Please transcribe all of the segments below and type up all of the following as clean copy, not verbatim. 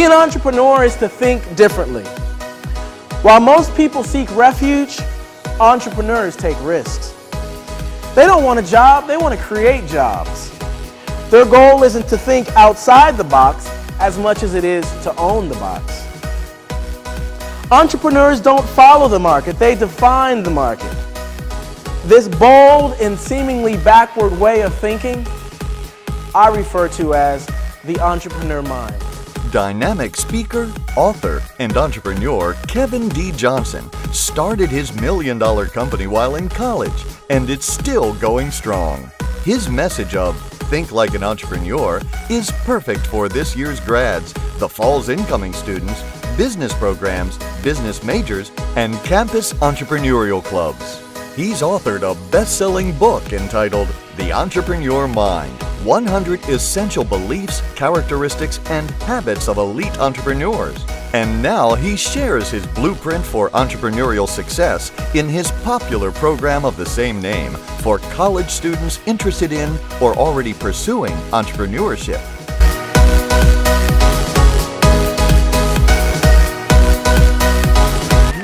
an entrepreneur is to think differently. While most people seek refuge, entrepreneurs take risks. They don't want a job, they want to create jobs. Their goal isn't to think outside the box as much as it is to own the box. Entrepreneurs don't follow the market, they define the market. This bold and seemingly backward way of thinking, I refer to as the entrepreneur mind. Dynamic speaker, author, and entrepreneur Kevin D. Johnson started his million-dollar company while in college, and it's still going strong. His message of "Think like an entrepreneur" is perfect for this year's grads, the fall's incoming students, business programs, business majors, and campus entrepreneurial clubs. He's authored a best-selling book entitled The Entrepreneur Mind: 100 Essential Beliefs, Characteristics, and Habits of Elite Entrepreneurs. And now he shares his blueprint for entrepreneurial success in his popular program of the same name for college students interested in or already pursuing entrepreneurship.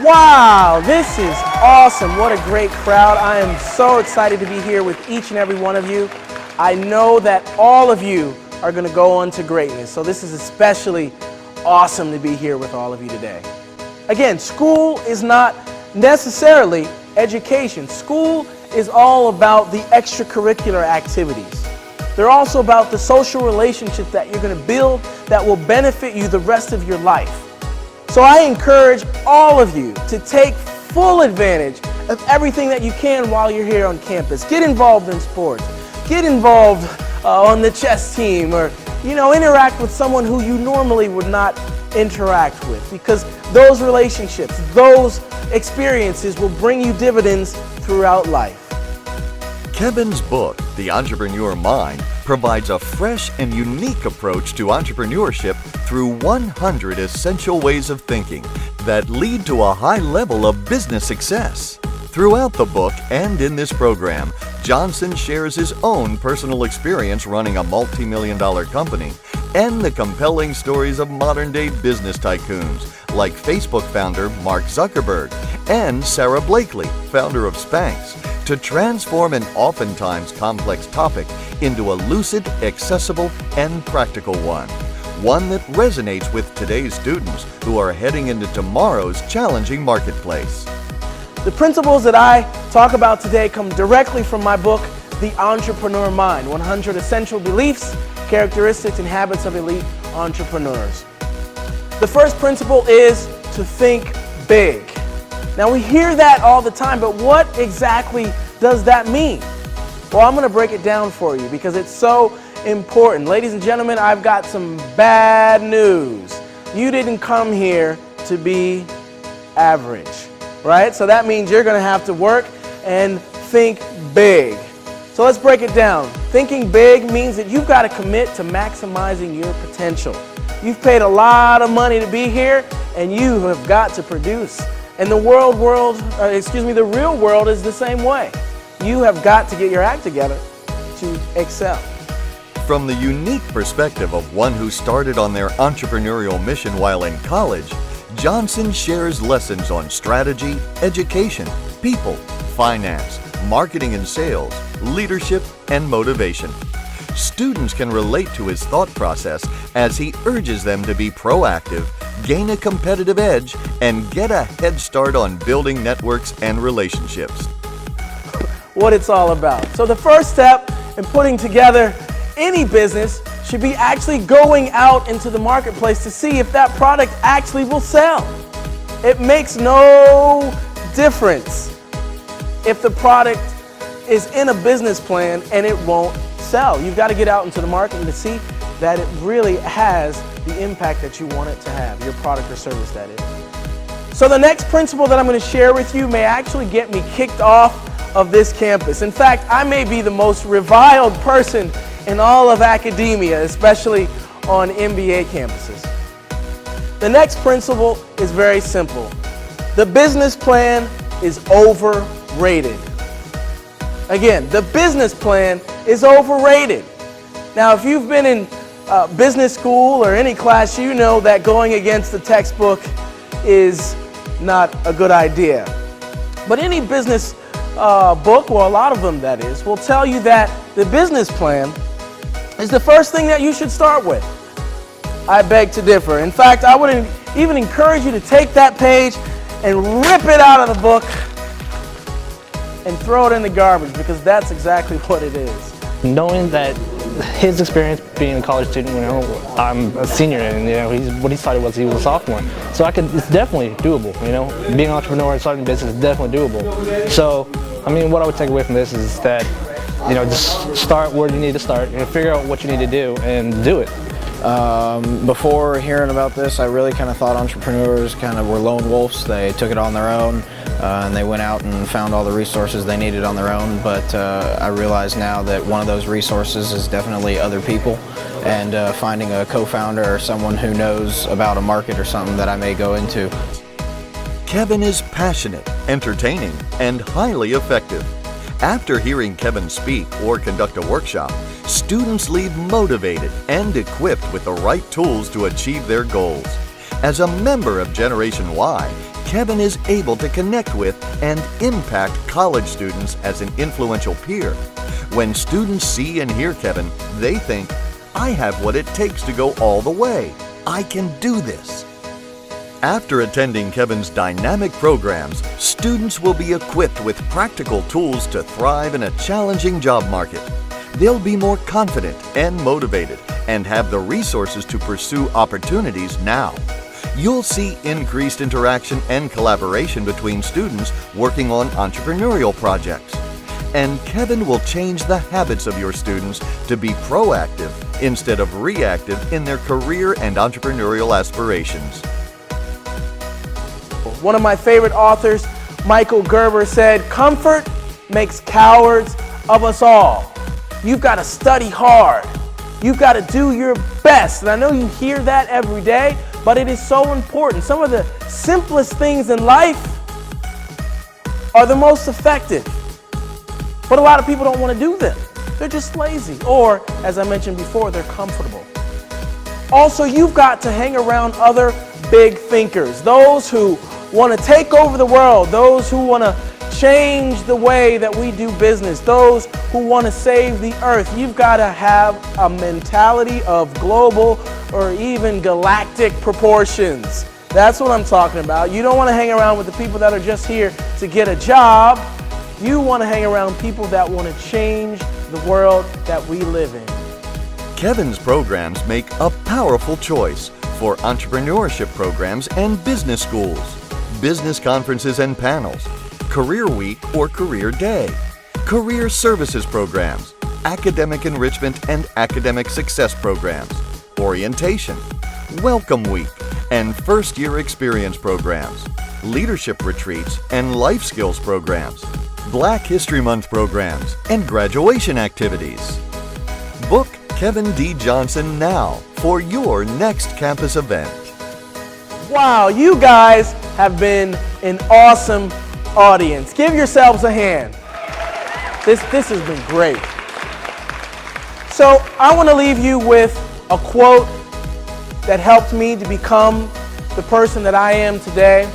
Wow, this is awesome. What a great crowd. I am so excited to be here with each and every one of you. I know that all of you are going to go on to greatness, so this is especially awesome to be here with all of you today. Again, school is not necessarily education. School is all about the extracurricular activities. They're also about the social relationships that you're going to build that will benefit you the rest of your life. So I encourage all of you to take full advantage of everything that you can while you're here on campus. Get involved in sports. Get involved on the chess team, or interact with someone who you normally would not interact with, because those relationships, those experiences will bring you dividends throughout life. Kevin's book, The Entrepreneur Mind, provides a fresh and unique approach to entrepreneurship through 100 essential ways of thinking that lead to a high level of business success. Throughout the book and in this program, Johnson shares his own personal experience running a multi-million-dollar company and the compelling stories of modern-day business tycoons like Facebook founder Mark Zuckerberg and Sarah Blakely, founder of Spanx, to transform an oftentimes complex topic into a lucid, accessible, and practical one. One that resonates with today's students who are heading into tomorrow's challenging marketplace. The principles that I talk about today come directly from my book, The Entrepreneur Mind: 100 Essential Beliefs, Characteristics, and Habits of Elite Entrepreneurs. The first principle is to think big. Now, we hear that all the time, but what exactly does that mean? Well, I'm going to break it down for you because it's so important. Ladies and gentlemen, I've got some bad news. You didn't come here to be average, right? So that means you're going to have to work and think big. So let's break it down. Thinking big means that you've got to commit to maximizing your potential. You've paid a lot of money to be here, and you have got to produce. And the real world is the same way. You have got to get your act together to excel. From the unique perspective of one who started on their entrepreneurial mission while in college, Johnson shares lessons on strategy, education, people, finance, marketing and sales, leadership, and motivation. Students can relate to his thought process as he urges them to be proactive, gain a competitive edge, and get a head start on building networks and relationships. What it's all about. So the first step in putting together any business should be actually going out into the marketplace to see if that product actually will sell. It makes no difference if the product is in a business plan and it won't sell. You've got to get out into the market and to see that it really has the impact that you want it to have, your product or service that is. So the next principle that I'm going to share with you may actually get me kicked off of this campus. In fact, I may be the most reviled person in all of academia, especially on MBA campuses. The next principle is very simple. The business plan is overrated. Again, the business plan is overrated. Now, if you've been in business school or any class, you know that going against the textbook is not a good idea. But any business book, or a lot of them that is, will tell you that the business plan is the first thing that you should start with. I beg to differ. In fact, I would even encourage you to take that page and rip it out of the book and throw it in the garbage, because that's exactly what it is. Knowing that his experience being a college student, I'm a senior, and what he started was he was a sophomore. So it's definitely doable. Being an entrepreneur and starting a business is definitely doable. So, what I would take away from this is that, just start where you need to start and figure out what you need to do and do it. Before hearing about this, I really kind of thought entrepreneurs were lone wolves. They took it on their own, and they went out and found all the resources they needed on their own. But I realize now that one of those resources is definitely other people, and finding a co-founder or someone who knows about a market or something that I may go into. Kevin is passionate, entertaining, and highly effective. After hearing Kevin speak or conduct a workshop, students leave motivated and equipped with the right tools to achieve their goals. As a member of Generation Y, Kevin is able to connect with and impact college students as an influential peer. When students see and hear Kevin, they think, I have what it takes to go all the way. I can do this. After attending Kevin's dynamic programs, students will be equipped with practical tools to thrive in a challenging job market. They'll be more confident and motivated and have the resources to pursue opportunities now. You'll see increased interaction and collaboration between students working on entrepreneurial projects. And Kevin will change the habits of your students to be proactive instead of reactive in their career and entrepreneurial aspirations. One of my favorite authors, Michael Gerber, said, "Comfort makes cowards of us all." You've got to study hard. You've got to do your best. And I know you hear that every day, but it is so important. Some of the simplest things in life are the most effective. But a lot of people don't want to do them. They're just lazy. Or, as I mentioned before, they're comfortable. Also, you've got to hang around other big thinkers, those who want to take over the world, those who want to change the way that we do business, those who want to save the earth. You've got to have a mentality of global or even galactic proportions. That's what I'm talking about. You don't want to hang around with the people that are just here to get a job. You want to hang around people that want to change the world that we live in. Kevin's programs make a powerful choice for entrepreneurship programs and business schools, business conferences and panels, career week or career day, career services programs, academic enrichment and academic success programs, orientation, welcome week, and first-year experience programs, leadership retreats and life skills programs, Black History Month programs, and graduation activities. Book Kevin D. Johnson now for your next campus event. Wow, you guys have been an awesome audience. Give yourselves a hand. This has been great. So I want to leave you with a quote that helped me to become the person that I am today.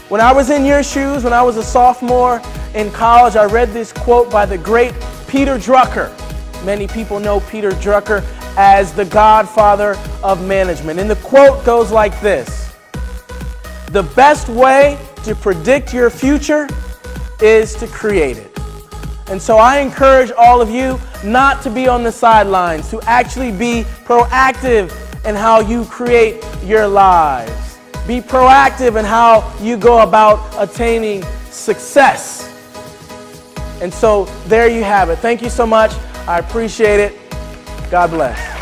When I was in your shoes, when I was a sophomore in college, I read this quote by the great Peter Drucker. Many people know Peter Drucker as the godfather of management. And the quote goes like this: "The best way to predict your future is to create it." And so I encourage all of you not to be on the sidelines, to actually be proactive in how you create your lives. Be proactive in how you go about attaining success. And so there you have it. Thank you so much. I appreciate it. God bless.